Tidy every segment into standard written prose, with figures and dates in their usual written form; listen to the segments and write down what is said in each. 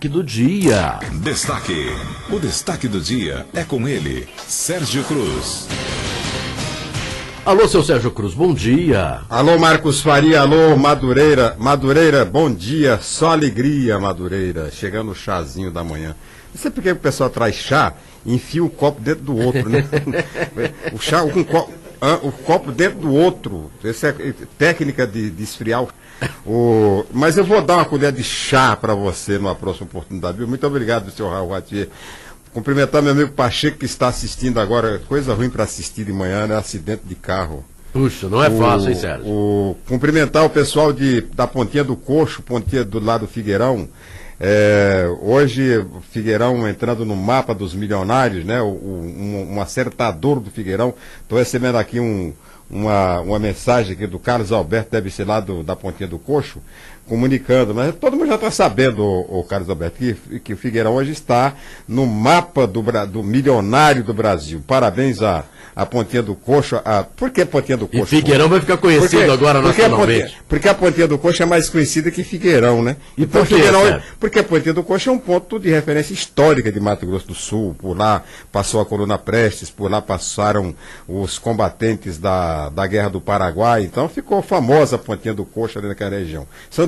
Do dia. Destaque. O destaque do dia é com ele, Sérgio Cruz. Alô, seu Sérgio Cruz, bom dia. Alô, Marcos Faria, alô, Madureira. Madureira, bom dia, só alegria, Madureira. Chegando o chazinho da manhã. Não sei por que o pessoal traz chá e enfia o copo dentro do outro, né? O chá com o copo dentro do outro. Essa é técnica de esfriar mas eu vou dar uma colher de chá para você numa próxima oportunidade, viu? Muito obrigado, senhor Raul Ratier. Cumprimentar meu amigo Pacheco que está assistindo agora. Coisa ruim para assistir de manhã, né? Acidente de carro. Puxa, não é fácil, hein, Sérgio? Cumprimentar o pessoal da Pontinha do Coxo, Pontinha do lado do Figueirão. Hoje, o Figueirão entrando no mapa dos milionários, né? Um acertador do Figueirão. Estou recebendo aqui uma mensagem aqui do Carlos Alberto, deve ser lá da Pontinha do Coxo, comunicando, mas todo mundo já está sabendo, o Carlos Alberto, que o Figueirão hoje está no mapa do milionário do Brasil. Parabéns à Pontinha do Coxo. Por que Pontinha do Coxo? E Figueirão vai ficar conhecido agora nacionalmente. Porque a Pontinha do Coxo é mais conhecida que Figueirão, né? E por quê, porque a Pontinha do Coxo é um ponto de referência histórica de Mato Grosso do Sul. Por lá passou a Coluna Prestes, por lá passaram os combatentes da Guerra do Paraguai. Então ficou famosa a Pontinha do Coxo ali naquela região. São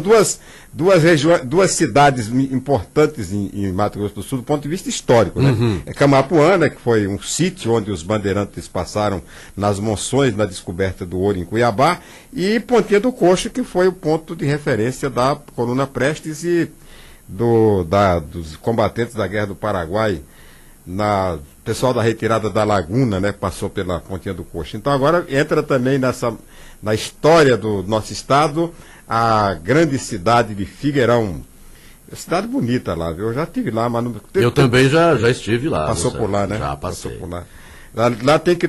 duas cidades importantes em Mato Grosso do Sul do ponto de vista histórico, né? Uhum. Camapuana, que foi um sítio onde os bandeirantes passaram nas monções na descoberta do ouro em Cuiabá, e Pontinha do Coxo, que foi o ponto de referência da Coluna Prestes e dos combatentes da Guerra do Paraguai, pessoal da retirada da Laguna, né, passou pela Pontinha do Coxo. Então agora entra também na história do nosso estado a grande cidade de Figueirão. Cidade bonita lá, viu? Eu já estive lá, mas não... Eu também já estive lá. Passou por lá, né? Já passei. Passou por lá. Lá tem que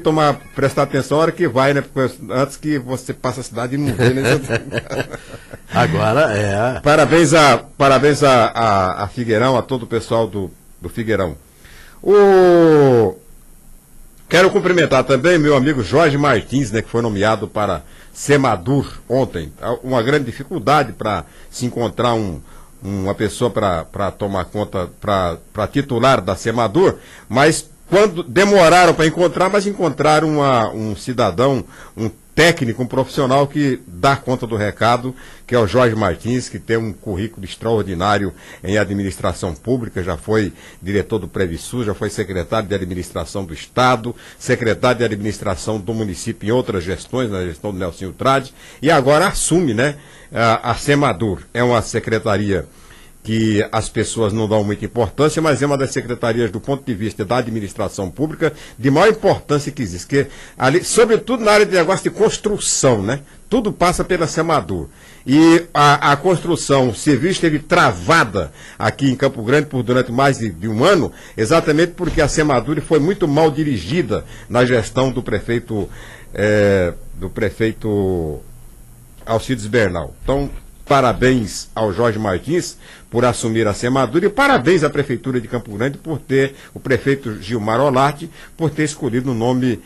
prestar atenção na hora que vai, né? Porque antes que você passe a cidade e não vê, né? Agora é. Parabéns a Figueirão, a todo o pessoal do Figueirão. Quero cumprimentar também meu amigo Jorge Martins, né, que foi nomeado para Semadur ontem. Uma grande dificuldade para se encontrar uma pessoa para tomar conta, para titular da Semadur, mas quando demoraram para encontrar, mas encontraram um cidadão, um técnico, um profissional que dá conta do recado, que é o Jorge Martins, que tem um currículo extraordinário em administração pública, já foi diretor do Previsul, já foi secretário de administração do Estado, secretário de administração do município em outras gestões, na gestão do Nelsinho Trade, e agora assume, né, a Semadur. É uma secretaria que as pessoas não dão muita importância, mas é uma das secretarias, do ponto de vista da administração pública, de maior importância que existe. Que ali, sobretudo na área de negócio de construção, né? Tudo passa pela Semadur. E a construção civil esteve travada aqui em Campo Grande durante mais de um ano, exatamente porque a Semadur foi muito mal dirigida na gestão do prefeito Alcides Bernal. Então, parabéns ao Jorge Martins por assumir a Semadur e parabéns à Prefeitura de Campo Grande por ter, o prefeito Gilmar Olarte, por ter escolhido o nome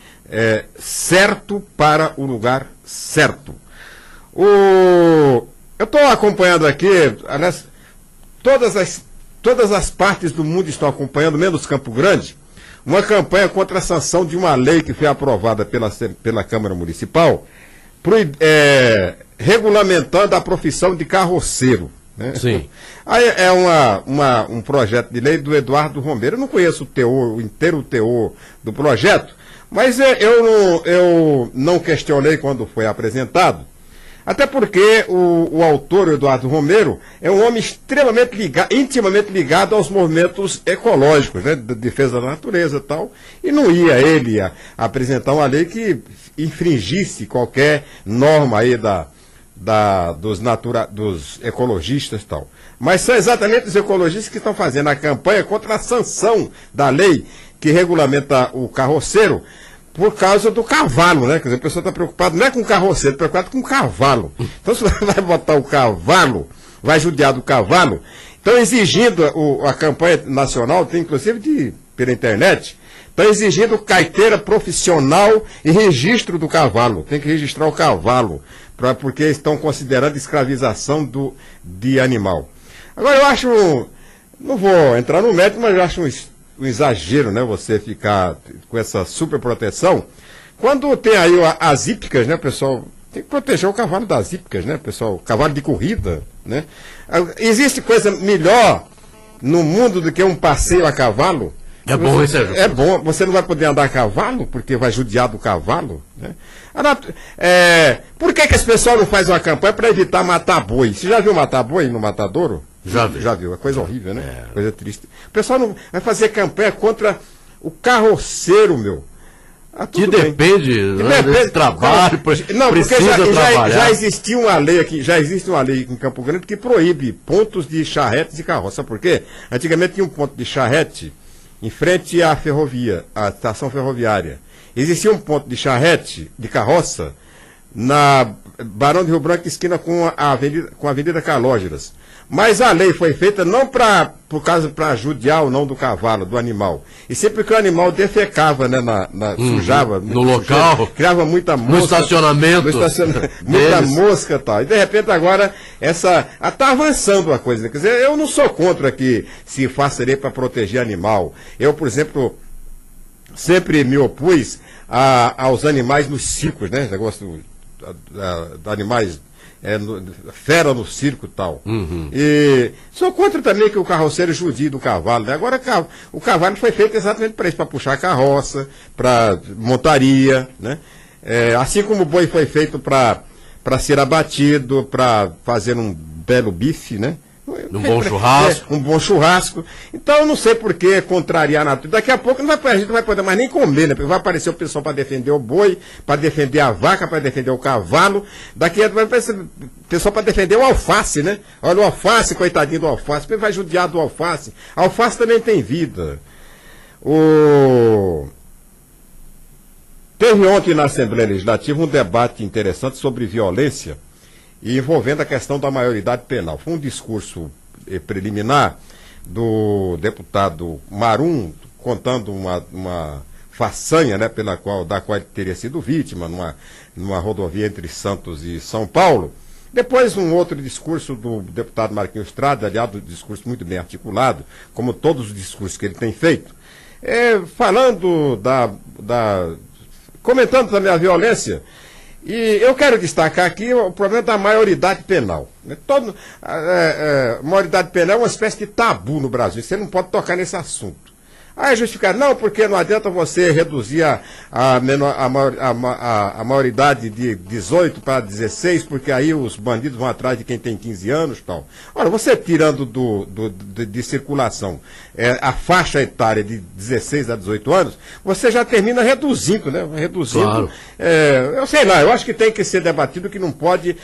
certo para o lugar certo. Eu estou acompanhando aqui, aliás, todas as partes do mundo estão acompanhando, menos Campo Grande, uma campanha contra a sanção de uma lei que foi aprovada pela Câmara Municipal, regulamentando a profissão de carroceiro. Né? Sim. Aí é um projeto de lei do Eduardo Romero. Eu não conheço o inteiro teor do projeto, mas eu não questionei quando foi apresentado, até porque o autor, o Eduardo Romero, é um homem intimamente ligado aos movimentos ecológicos, né, de defesa da natureza e tal, e não ia ele apresentar uma lei que infringisse qualquer norma aí dos ecologistas e tal. Mas são exatamente os ecologistas que estão fazendo a campanha contra a sanção da lei que regulamenta o carroceiro por causa do cavalo, né? Quer dizer, a pessoa está preocupada não é com o carroceiro, está preocupada com o cavalo. Então, se você vai botar o cavalo, vai judiar do cavalo, então exigindo a campanha nacional, tem inclusive pela internet, estão exigindo carteira profissional e registro do cavalo. Tem que registrar o cavalo, porque estão considerando escravização de animal. Agora, eu acho Não vou entrar no mérito, mas eu acho um exagero, né? Você ficar com essa super proteção. Quando tem aí as hípicas, né, pessoal? Tem que proteger o cavalo das hípicas, né, pessoal? Cavalo de corrida, né? Existe coisa melhor no mundo do que um passeio a cavalo? É bom, hein, Sérgio? É bom. Você não vai poder andar a cavalo, porque vai judiar do cavalo, né? Por que as pessoas não fazem uma campanha para evitar matar boi? Você já viu matar boi no matadouro? Já vi. Já viu. É coisa horrível, né? Coisa triste. O pessoal não vai fazer campanha contra o carroceiro, meu. Que depende, né, desse trabalho, não, precisa porque trabalhar. Já existe uma lei aqui em Campo Grande que proíbe pontos de charretes e carroça. Sabe por quê? Antigamente tinha um ponto de charrete em frente à ferrovia, à estação ferroviária. Existia um ponto de charrete, de carroça, na Barão de Rio Branco, esquina com a Avenida Calógeras. Mas a lei foi feita não para judiar ou não do cavalo, do animal. E sempre que o animal defecava, né, sujava. No local. Sujeira, criava muita mosca. No estacionamento. Muita mosca e tal. E de repente agora, está avançando a coisa. Né? Quer dizer, eu não sou contra que se faça lei para proteger animal. Eu, por exemplo, sempre me opus aos animais nos circos, né? Negócio de animais. Fera no circo e tal. E sou contra também que o carroceiro judie do cavalo. Né? Agora o cavalo foi feito exatamente para isso, para puxar a carroça, para montaria. Né? Assim como o boi foi feito para ser abatido, para fazer um belo bife, né? Um bom churrasco. Um bom churrasco. Então eu não sei por que contrariar a natureza. Daqui a pouco a gente não vai poder mais nem comer, né? Porque vai aparecer o pessoal para defender o boi, para defender a vaca, para defender o cavalo. Daqui a pouco vai aparecer o pessoal para defender o alface, né? Olha o alface, coitadinho do alface. Vai judiar do alface. A alface também tem vida. Teve ontem na Assembleia Legislativa um debate interessante sobre violência e envolvendo a questão da maioridade penal. Foi um discurso preliminar do deputado Marum, contando uma façanha, né, da qual ele teria sido vítima, numa rodovia entre Santos e São Paulo. Depois um outro discurso do deputado Marquinhos Estrada, aliado, um discurso muito bem articulado, como todos os discursos que ele tem feito, falando comentando também a violência. E eu quero destacar aqui o problema da maioridade penal. Maioridade penal é uma espécie de tabu no Brasil. Você não pode tocar nesse assunto. Aí justificar, não, porque não adianta você reduzir a maioridade de 18 para 16, porque aí os bandidos vão atrás de quem tem 15 anos e tal. Ora, você tirando de circulação a faixa etária de 16 a 18 anos, você já termina reduzindo, né? Reduzindo. Claro. Eu sei lá, eu acho que tem que ser debatido, que não pode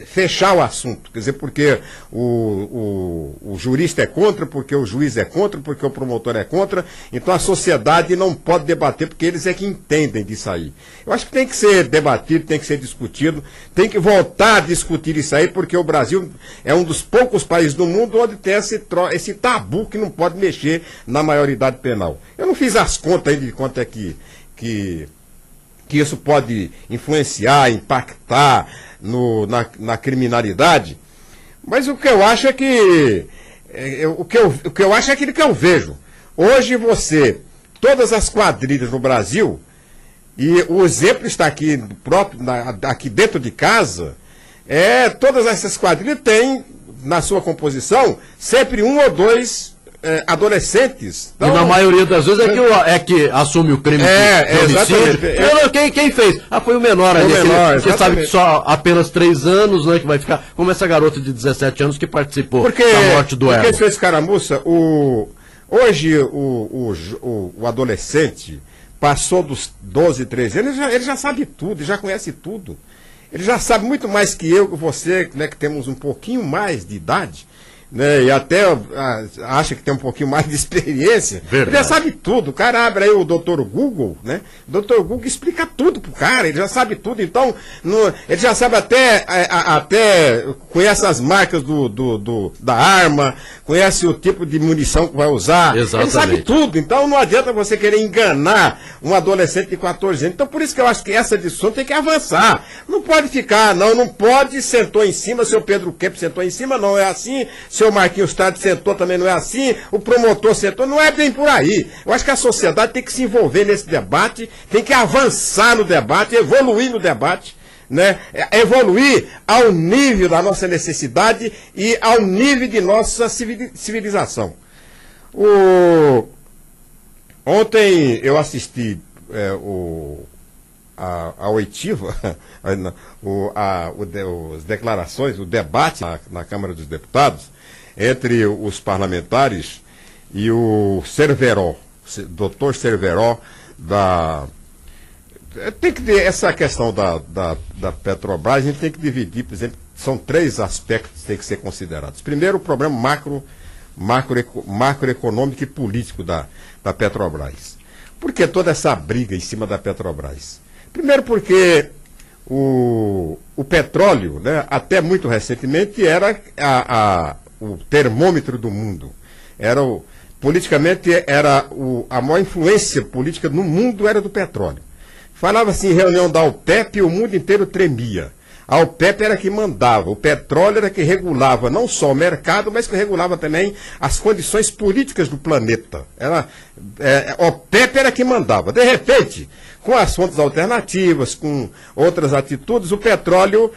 fechar o assunto. Quer dizer, porque o jurista é contra, porque o juiz é contra, porque o promotor é contra, então a sociedade não pode debater, porque eles é que entendem disso aí. Eu acho que tem que ser debatido, tem que ser discutido, tem que voltar a discutir isso aí, porque o Brasil é um dos poucos países do mundo onde tem esse tabu que não pode mexer na maioridade penal. Eu não fiz as contas ainda de quanto é que isso pode influenciar, impactar na criminalidade, mas o que eu acho é que o que eu acho é aquilo que eu vejo. Hoje todas as quadrilhas no Brasil, e o exemplo está aqui aqui dentro de casa, todas essas quadrilhas têm na sua composição sempre um ou dois adolescentes. Então, e na maioria das vezes é que assume o crime de homicídio. Quem fez? Foi o menor ali. Você sabe que só apenas 3 anos, né, que vai ficar. Como essa garota de 17 anos que participou da morte do Erro. Porque fez caramuça, hoje o adolescente passou dos 12, 13 anos, ele já sabe tudo, ele já conhece tudo. Ele já sabe muito mais que eu, que você, né, que temos um pouquinho mais de idade, né, e até acha que tem um pouquinho mais de experiência. Verdade. Ele já sabe tudo. O cara abre aí o Dr. Google, né? O Dr. Google explica tudo pro cara, ele já sabe tudo. Então, ele já sabe até conhece as marcas da arma, conhece o tipo de munição que vai usar. Exatamente. Ele sabe tudo. Então, não adianta você querer enganar um adolescente de 14 anos. Então, por isso que eu acho que essa discussão tem que avançar. Não pode ficar, não pode, sentou em cima, seu Pedro Kemp sentou em cima, não é assim. seu Marquinhos Tade sentou, também não é assim, o promotor sentou, não é bem por aí. Eu acho que a sociedade tem que se envolver nesse debate, tem que avançar no debate, evoluir no debate, né? Evoluir ao nível da nossa necessidade e ao nível de nossa civilização. Ontem eu assisti a oitiva, as declarações, o debate na Câmara dos Deputados entre os parlamentares e o Cerveró, doutor Cerveró, tem que ter essa questão da Petrobras, a gente tem que dividir, por exemplo, são 3 aspectos que têm que ser considerados. Primeiro, o problema macroeconômico e político da Petrobras. Por que toda essa briga em cima da Petrobras? Primeiro porque o petróleo, né, até muito recentemente, era o termômetro do mundo. Politicamente, a maior influência política no mundo era do petróleo. Falava-se em reunião da OPEP e o mundo inteiro tremia. A OPEP era que mandava, o petróleo era que regulava não só o mercado, mas que regulava também as condições políticas do planeta. A OPEP era que mandava. De repente, com as fontes alternativas, com outras atitudes, o petróleo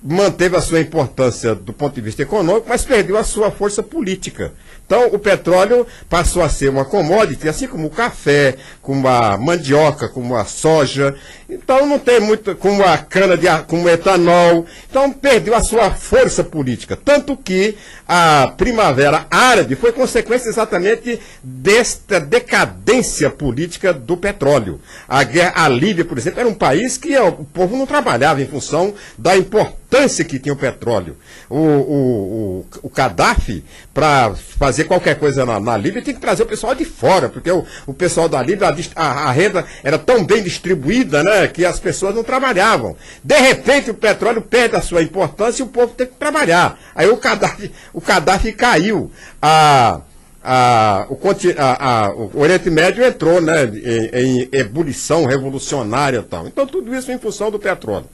manteve a sua importância do ponto de vista econômico, mas perdeu a sua força política. Então, o petróleo passou a ser uma commodity, assim como o café, como a mandioca, como a soja. Então, não tem muito, como a como o etanol. Então, perdeu a sua força política. Tanto que a Primavera Árabe foi consequência exatamente desta decadência política do petróleo. A Líbia, por exemplo, era um país que o povo não trabalhava em função da importância que tinha o petróleo. O Gaddafi, para fazer qualquer coisa na Líbia, tem que trazer o pessoal de fora, porque o pessoal da Líbia, a renda era tão bem distribuída, né, que as pessoas não trabalhavam. De repente, o petróleo perde a sua importância e o povo tem que trabalhar. Aí o Gaddafi caiu. O Oriente Médio entrou, né, em ebulição revolucionária e tal. Então, tudo isso em função do petróleo.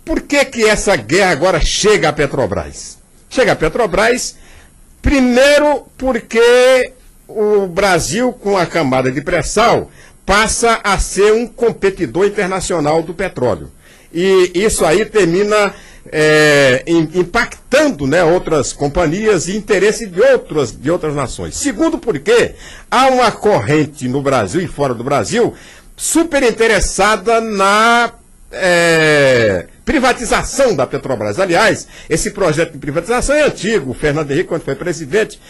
Por que essa guerra agora chega à Petrobras? Chega à Petrobras, primeiro porque o Brasil, com a camada de pré-sal, passa a ser um competidor internacional do petróleo. E isso aí termina impactando, né, outras companhias e interesse de outras nações. Segundo porque há uma corrente no Brasil e fora do Brasil super interessada na privatização da Petrobras. Aliás, esse projeto de privatização é antigo. O Fernando Henrique, quando foi presidente,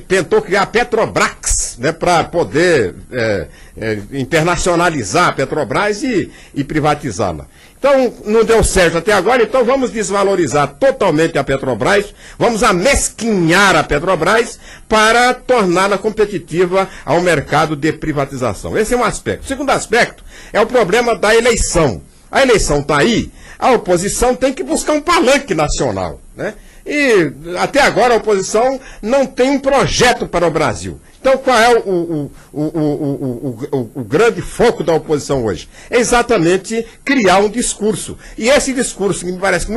tentou criar a Petrobras, né, para poder internacionalizar a Petrobras e privatizá-la. Então, não deu certo até agora, então vamos desvalorizar totalmente a Petrobras, vamos amesquinhar a Petrobras para torná-la competitiva ao mercado de privatização. Esse é um aspecto. O segundo aspecto é o problema da eleição. A eleição está aí, a oposição tem que buscar um palanque nacional, né? E até agora a oposição não tem um projeto para o Brasil. Então, qual é o grande foco da oposição hoje? É exatamente criar um discurso. E esse discurso, que me parece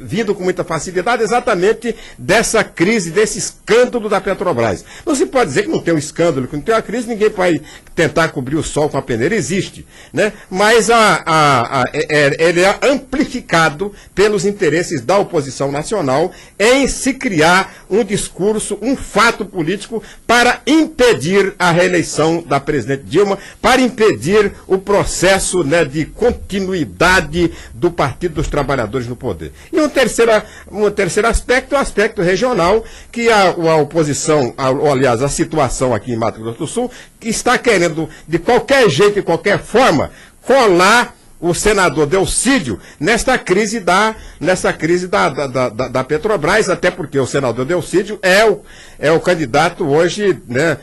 vindo com muita facilidade, é exatamente dessa crise, desse escândalo da Petrobras. Não se pode dizer que não tem um escândalo, que não tem uma crise, ninguém vai tentar cobrir o sol com a peneira, existe, né? Mas ele é amplificado pelos interesses da oposição nacional em se criar um discurso, um fato político para impedir a reeleição da presidente Dilma, para impedir o processo, né, de continuidade do Partido dos Trabalhadores no poder. E um terceiro aspecto é o aspecto regional, que a oposição, aliás, a situação aqui em Mato Grosso do Sul, que está querendo, de qualquer jeito, de qualquer forma, colar o senador Delcídio nessa crise da Petrobras, até porque o senador Delcídio é o candidato hoje, né,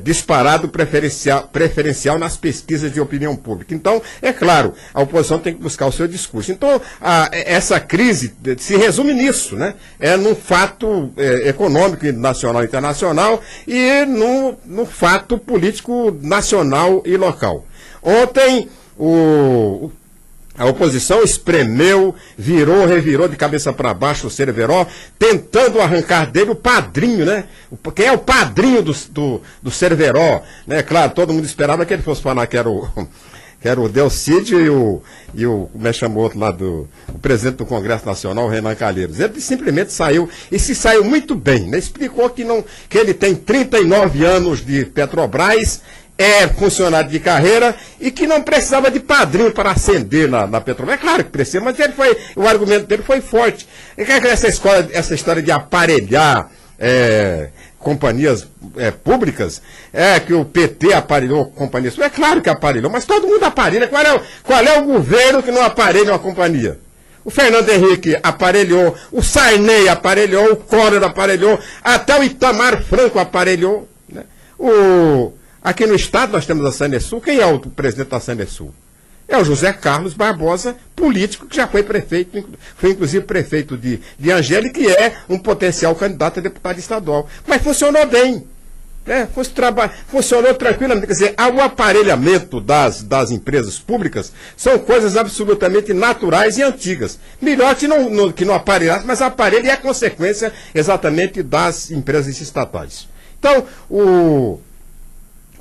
disparado preferencial nas pesquisas de opinião pública. Então, é claro, a oposição tem que buscar o seu discurso. Então, essa crise se resume nisso, né? É num fato econômico, nacional e internacional, e no fato político nacional e local. Ontem, A oposição espremeu, virou, revirou de cabeça para baixo o Cerveró, tentando arrancar dele o padrinho, né? Quem é o padrinho do Cerveró? Né? Claro, todo mundo esperava que ele fosse falar que era o Delcídio e o como é que chamou outro lá o presidente do Congresso Nacional, o Renan Calheiros. Ele simplesmente saiu, e se saiu muito bem, né? Explicou que ele tem 39 anos de Petrobras, é funcionário de carreira e que não precisava de padrinho para ascender na Petrobras. É claro que precisa, mas o argumento dele foi forte. Essa história de aparelhar companhias públicas, que o PT aparelhou companhias. É claro que aparelhou, mas todo mundo aparelha. Qual é o governo que não aparelha uma companhia? O Fernando Henrique aparelhou, o Sarney aparelhou, o Collor aparelhou, até o Itamar Franco aparelhou. Né? Aqui no estado nós temos a Sanesul. Quem é o presidente da Sanesul? É o José Carlos Barbosa, político que já foi prefeito, foi inclusive prefeito de Angélica, que é um potencial candidato a deputado estadual. Mas funcionou bem. Né? Funcionou tranquilamente. Quer dizer, o aparelhamento das empresas públicas são coisas absolutamente naturais e antigas. Melhor que não aparelhasse, mas aparelho é consequência exatamente das empresas estatais. Então,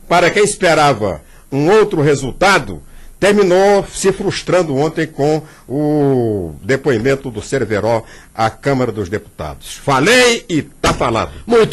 para quem esperava um outro resultado, terminou se frustrando ontem com o depoimento do Cerveró à Câmara dos Deputados. Falei e tá falado. Muito